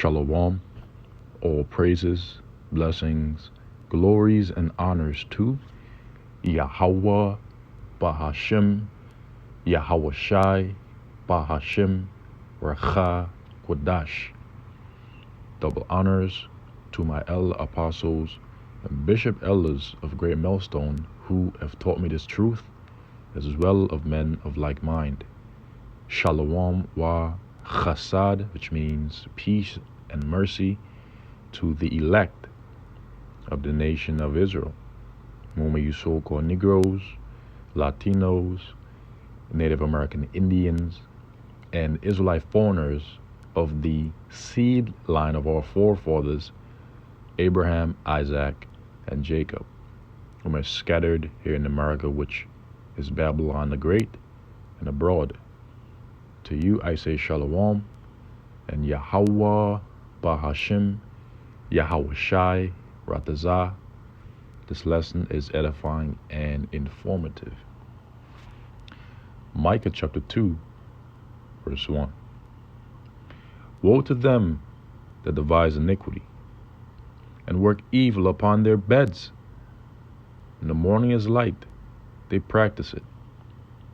Shalom, all praises, blessings, glories, and honors to Yahweh Bahashim, Yahweh Shai, Bahashim, Racha, Kodash. Double honors to my elder apostles and bishop elders of Great Millstone who have taught me this truth, as well of men of like mind. Shalom wa chasad, which means peace and mercy, to the elect of the nation of Israel, whom you so-called Negroes, Latinos, Native American Indians, and Israelite foreigners of the seed line of our forefathers, Abraham, Isaac, and Jacob, whom are scattered here in America, which is Babylon the Great, and abroad. To you I say Shalom, and Yahweh Bahashim, Yahweh Shai, Ratazah. This lesson is edifying and informative. Micah chapter 2, verse 1. Woe to them that devise iniquity, and work evil upon their beds. When the morning is light, they practice it,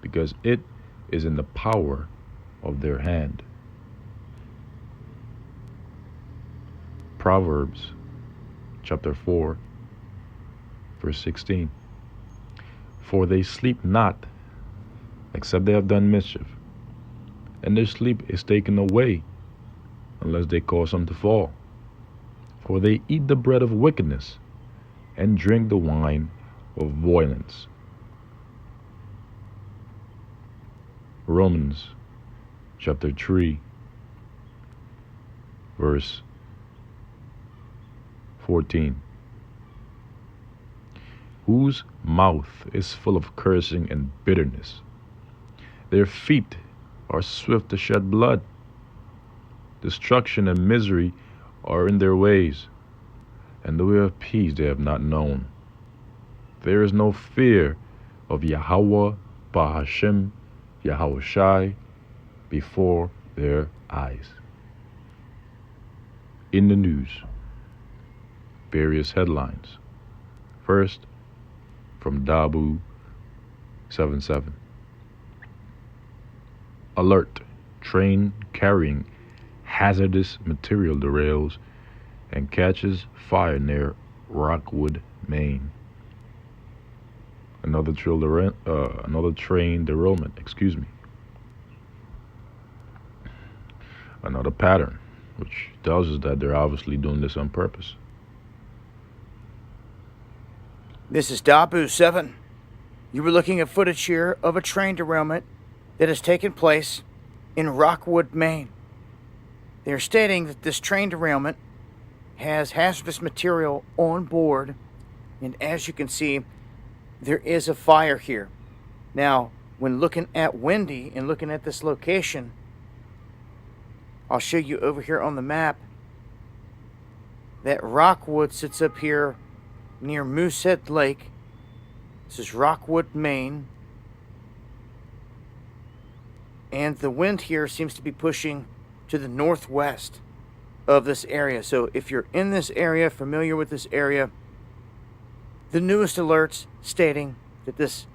because it is in the power of their hand. Proverbs chapter 4, verse 16. For they sleep not, except they have done mischief, and their sleep is taken away, unless they cause them to fall. For they eat the bread of wickedness, and drink the wine of violence. Romans chapter 3, verse 14. Whose mouth is full of cursing and bitterness. Their feet are swift to shed blood. Destruction and misery are in their ways, and the way of peace they have not known. There is no fear of Yahweh Bahashim, Yahweh Shai, before their eyes. In the news, various headlines. First, from Dabu 77. Alert, train carrying hazardous material derails and catches fire near Rockwood, Maine. Another train derailment, Another pattern, which tells us that they're obviously doing this on purpose. This is Dabu 7. You were looking at footage here of a train derailment that has taken place in Rockwood, Maine. They are stating that this train derailment has hazardous material on board, and as you can see, there is a fire here. Now, when looking at Wendy and looking at this location, I'll show you over here on the map that Rockwood sits up here near Moosehead Lake. This is Rockwood, Maine. And the wind here seems to be pushing to the northwest of this area. So if you're in this area, familiar with this area, the newest alerts stating that this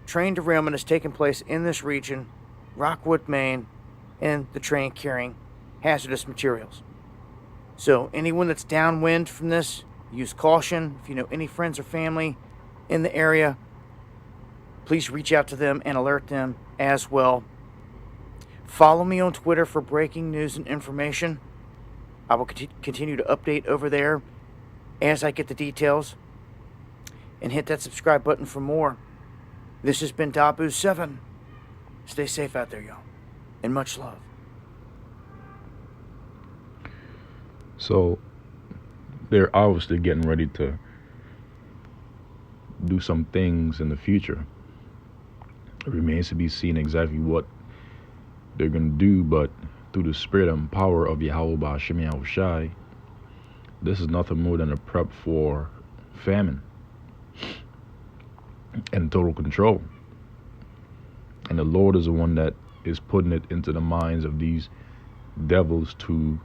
train derailment has taken place in this region, Rockwood, Maine, and the train carrying hazardous materials. So anyone that's downwind from this, use caution. If you know any friends or family in the area, please reach out to them and alert them as well. Follow me on Twitter for breaking news and information. I will continue to update over there as I get the details. And hit that subscribe button for more. This has been Dabu 7. Stay safe out there, y'all. And much love. So, they're obviously getting ready to do some things in the future. It remains to be seen exactly what they're going to do, but through the spirit and power of Yahweh Ba'ashem Yahweh Shai, this is nothing more than a prep for famine and total control. And the Lord is the one that is putting it into the minds of these devils to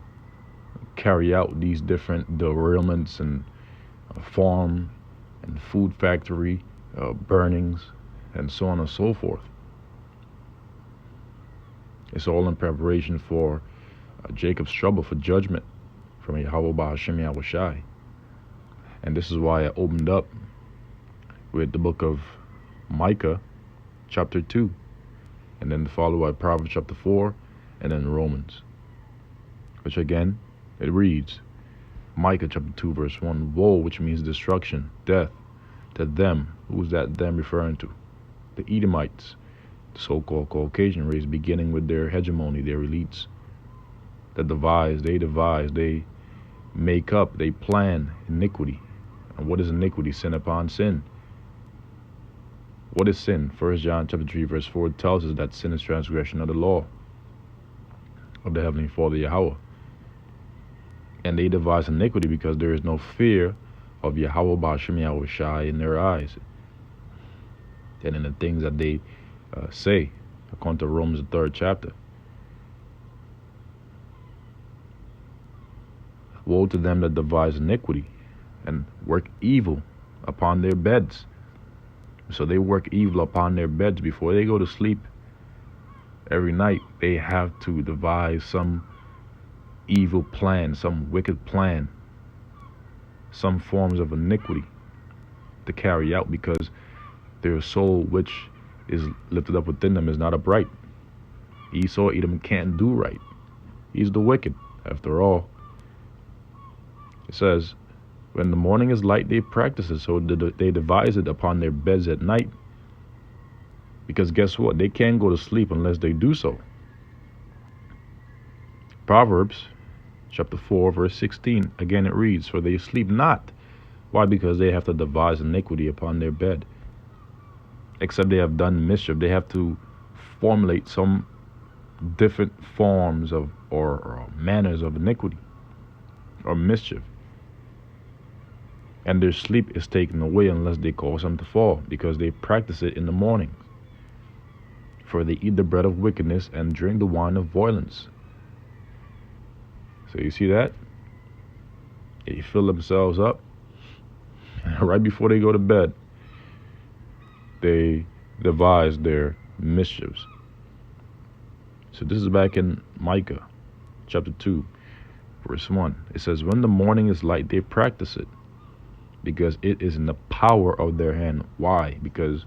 carry out these different derailments and farm and food factory burnings and so on and so forth. It's all in preparation for Jacob's trouble, for judgment from Yahweh Ba'Hashem Yahweh Shai. And this is why I opened up with the book of Micah, chapter 2, and then followed by Proverbs chapter 4, and then Romans, which again, it reads, Micah chapter 2, verse 1, woe, which means destruction, death, to them. Who's that them referring to? The Edomites, the so-called Caucasian race, beginning with their hegemony, their elites, that they make up, they plan iniquity. And what is iniquity? Sin upon sin. What is sin? 1 John chapter 3, verse 4 tells us that sin is transgression of the law of the Heavenly Father Yahweh. And they devise iniquity because there is no fear of Yahweh Ba'Hashem Yahweh Shai in their eyes, and in the things that they say, according to Romans the 3rd chapter. Woe to them that devise iniquity and work evil upon their beds. So they work evil upon their beds before they go to sleep. Every night they have to devise some evil plan, some wicked plan, some forms of iniquity to carry out, because their soul which is lifted up within them is not upright. Esau, Edom can't do right. He's the wicked, after all. It says, when the morning is light, they practice it, so they devise it upon their beds at night. Because guess what? They can't go to sleep unless they do so. Proverbs chapter 4, verse 16, again it reads, for they sleep not. Why? Because they have to devise iniquity upon their bed. Except they have done mischief, they have to formulate some different forms of or manners of iniquity or mischief. And their sleep is taken away unless they cause them to fall, because they practice it in the morning. For they eat the bread of wickedness and drink the wine of violence. So you see that? They fill themselves up, and right before they go to bed, they devise their mischiefs. So this is back in Micah chapter 2, verse 1. It says, when the morning is light, they practice it, because it is in the power of their hand. Why? Because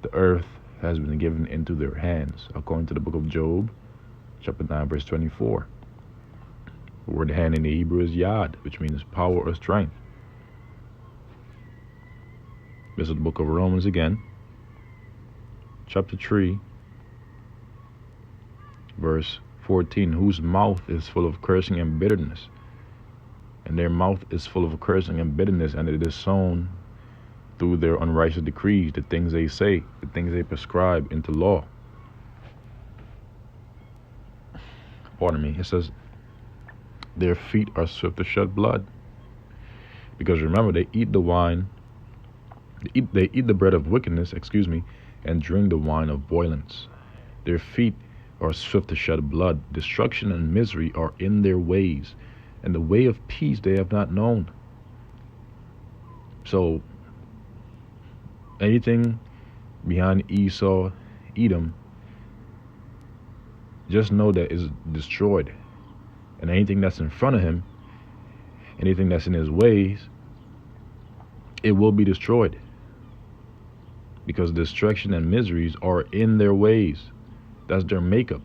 the earth has been given into their hands, according to the book of Job, chapter 9, verse 24. The word hand in the Hebrew is yad, which means power or strength. This is the book of Romans again, chapter 3, verse 14, whose mouth is full of cursing and bitterness. And their mouth is full of cursing and bitterness, and it is sown through their unrighteous decrees, the things they say, the things they prescribe into law. Pardon me. It says, their feet are swift to shed blood. Because remember, they eat the wine, they eat the bread of wickedness, and drink the wine of violence. Their feet are swift to shed blood. Destruction and misery are in their ways, and the way of peace they have not known. So anything behind Esau, Edom, just know that is destroyed. And anything that's in front of him, anything that's in his ways, it will be destroyed. Because destruction and miseries are in their ways. That's their makeup.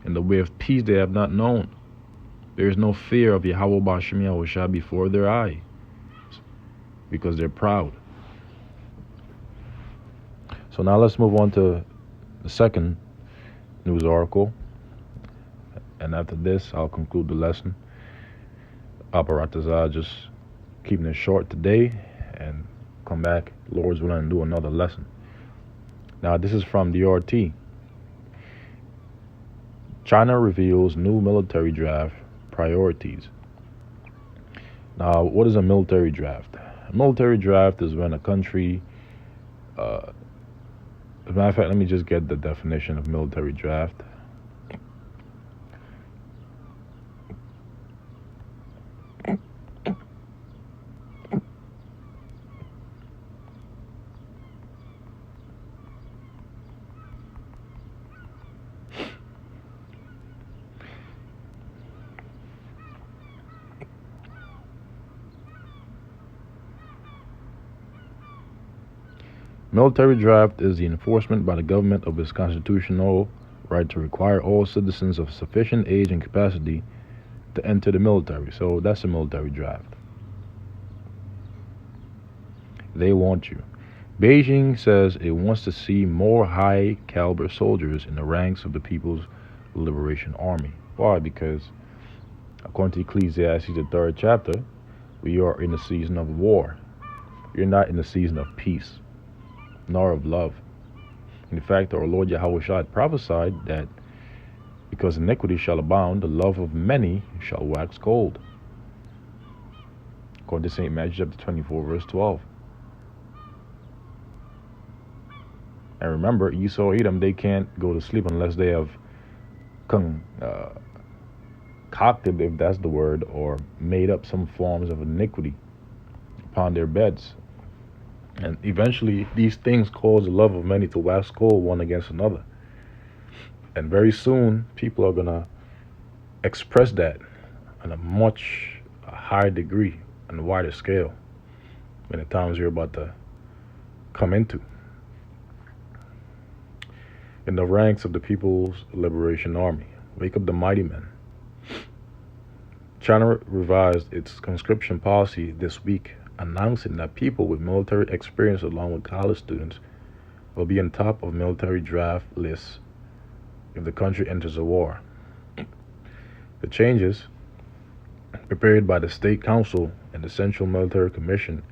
And the way of peace they have not known. There is no fear of Yahweh Ba'Hashem Yahweh Shai before their eye, because they're proud. So now let's move on to the second news article. And after this, I'll conclude the lesson. Aparatazah, just keeping it short today, and come back, Lord's willing, and do another lesson. Now, this is from the RT. China reveals new military draft priorities. Now, what is a military draft? A military draft is when a country, as a matter of fact, let me just get the definition of military draft. Military draft is the enforcement by the government of its constitutional right to require all citizens of sufficient age and capacity to enter the military. So that's a military draft. They want you. Beijing says it wants to see more high caliber soldiers in the ranks of the People's Liberation Army. Why? Because according to Ecclesiastes, the third chapter, we are in the season of war. You're not in the season of peace, nor of love. In fact, our Lord Yahweh prophesied that because iniquity shall abound, the love of many shall wax cold. According to St. Matthew chapter 24, verse 12. And remember, Esau, Edom, they can't go to sleep unless they have concocted, if that's the word, or made up some forms of iniquity upon their beds. And eventually, these things cause the love of many to wax cold one against another. And very soon, people are going to express that on a much higher degree, on a wider scale, in the times you're about to come into. In the ranks of the People's Liberation Army, wake up the mighty men. China revised its conscription policy this week, announcing that people with military experience along with college students will be on top of military draft lists if the country enters a war. The changes, prepared by the State Council and the Central Military Commission,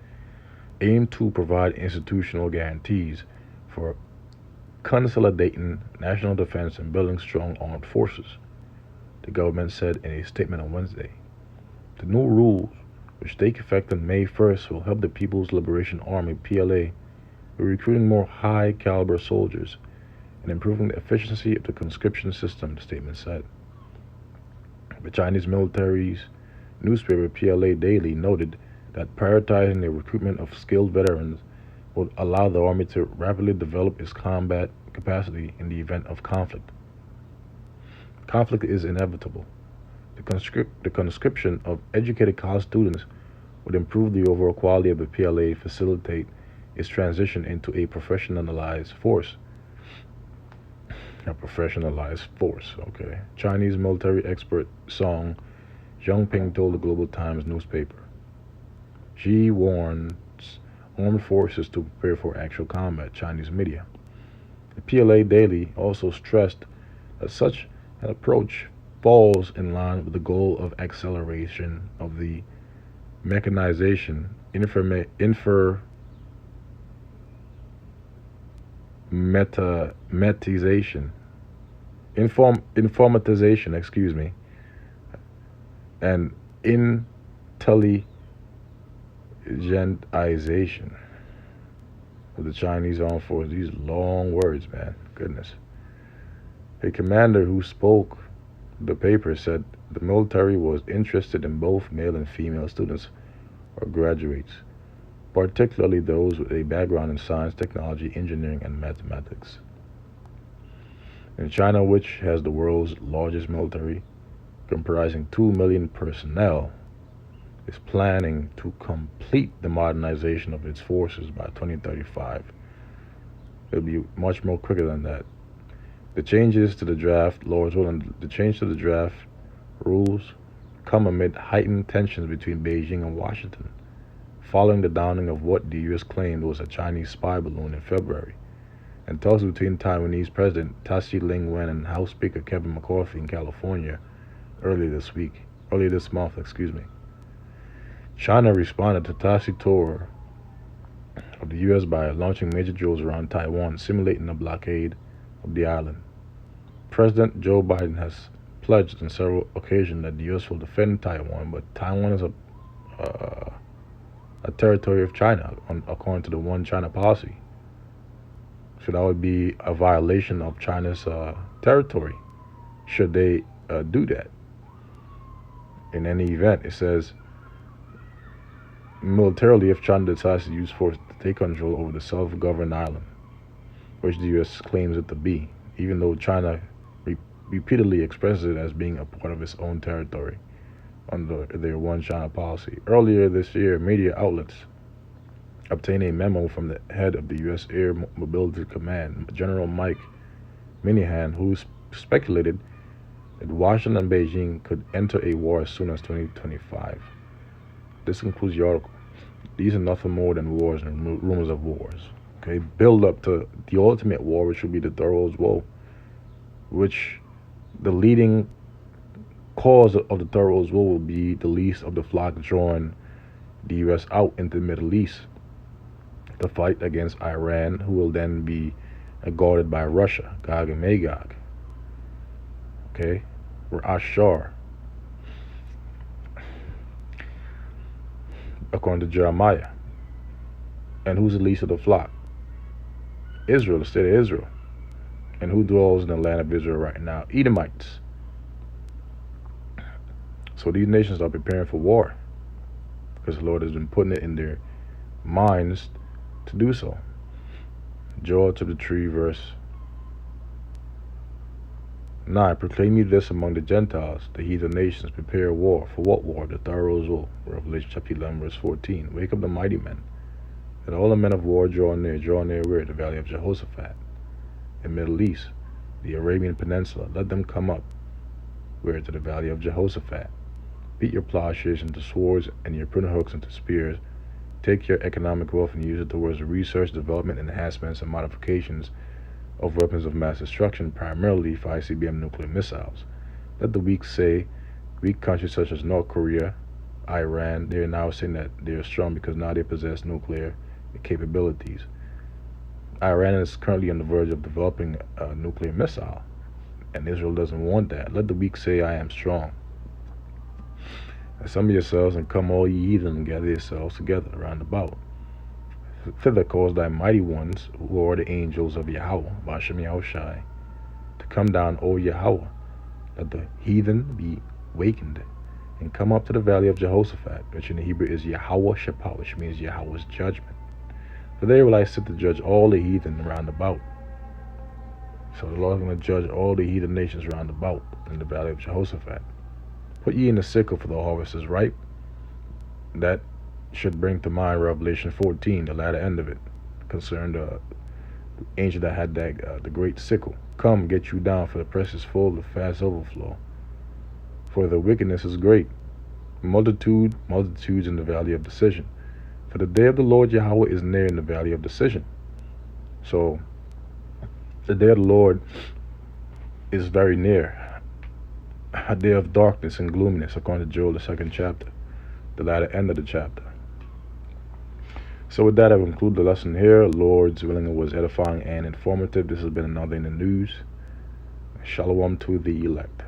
aim to provide institutional guarantees for consolidating national defense and building strong armed forces, the government said in a statement on Wednesday. The new rules, which take effect on May 1st, will help the People's Liberation Army, PLA, with recruiting more high-caliber soldiers and improving the efficiency of the conscription system, the statement said. The Chinese military's newspaper PLA Daily noted that prioritizing the recruitment of skilled veterans would allow the army to rapidly develop its combat capacity in the event of conflict. Conflict is inevitable. The conscription of educated college students would improve the overall quality of the PLA, facilitate its transition into a professionalized force. Okay. Chinese military expert Song Zhongping told the Global Times newspaper. Xi warns armed forces to prepare for actual combat, Chinese media. The PLA Daily also stressed that such an approach falls in line with the goal of acceleration of the mechanization, informatization, and intelligentization of the Chinese armed forces. These long words, man. Goodness. A commander who spoke to the paper said the military was interested in both male and female students or graduates, particularly those with a background in science, technology, engineering, and mathematics. In China, which has the world's largest military, comprising 2 million personnel, is planning to complete the modernization of its forces by 2035. It'll be much more quicker than that. The changes to the draft rules come amid heightened tensions between Beijing and Washington, following the downing of what the U.S. claimed was a Chinese spy balloon in February, and talks between Taiwanese President Tsai Ing-wen and House Speaker Kevin McCarthy in California earlier this month. China responded to Tsai's tour of the U.S. by launching major drills around Taiwan, simulating a blockade of the island. President Joe Biden has pledged on several occasions that the U.S. will defend Taiwan, but Taiwan is a territory of China, according to the One China policy. So that would be a violation of China's territory, should they do that. In any event, it says, militarily, if China decides to use force to take control over the self-governed island, which the U.S. claims it to be, even though China repeatedly expresses it as being a part of its own territory under their One China policy. Earlier this year, media outlets obtained a memo from the head of the U.S. Air Mobility Command, General Mike Minihan, who speculated that Washington and Beijing could enter a war as soon as 2025. This concludes the article. These are nothing more than wars and rumors of wars. Okay, build up to the ultimate war, which will be the Thorough War, which the leading cause of the Thorough War will be the lease of the flock drawing the U.S. out into the Middle East to fight against Iran, who will then be guarded by Russia, Gog and Magog. Okay, Ashar, according to Jeremiah. And who's the least of the flock? Israel, the state of Israel. And who dwells in the land of Israel right now? Edomites. So these nations are preparing for war because the Lord has been putting it in their minds to do so. Joel chapter 3 verse 9. Proclaim ye this among the Gentiles, the heathen nations, prepare war. For what war? The Thorough War. Revelation chapter 11 verse 14. Wake up the mighty men. Let all the men of war draw near where? The valley of Jehoshaphat. The Middle East, the Arabian Peninsula, let them come up. Where? To the valley of Jehoshaphat. Beat your plowshares into swords and your pruning hooks into spears. Take your economic wealth and use it towards the research, development, enhancements, and modifications of weapons of mass destruction, primarily for ICBM nuclear missiles. Let the weak say, weak countries such as North Korea, Iran, they are now saying that they are strong because now they possess nuclear capabilities. Iran is currently on the verge of developing a nuclear missile, and Israel doesn't want that. Let the weak say, I am strong. Assemble yourselves and come all ye heathen and gather yourselves together round about. Thither cause thy mighty ones, who are the angels of Yahweh, Bashem Yahushai, to come down, O Yahweh. Let the heathen be wakened, and come up to the valley of Jehoshaphat, which in the Hebrew is Yahweh Shepah, which means Yahweh's judgment. For there will I sit to judge all the heathen round about. So the Lord is going to judge all the heathen nations round about in the valley of Jehoshaphat. Put ye in the sickle, for the harvest is ripe. That should bring to mind Revelation 14, the latter end of it, concerning the angel that had that the great sickle. Come, get you down, for the press is full, the fast overflow. For the wickedness is great, multitudes in the valley of decision. For the day of the Lord Yahweh is near in the valley of decision. So the day of the Lord is very near. A day of darkness and gloominess, according to Joel, the 2nd chapter, the latter end of the chapter. So with that, I will conclude the lesson here. Lord's willing, it was edifying and informative. This has been another in the news. Shalom to the elect.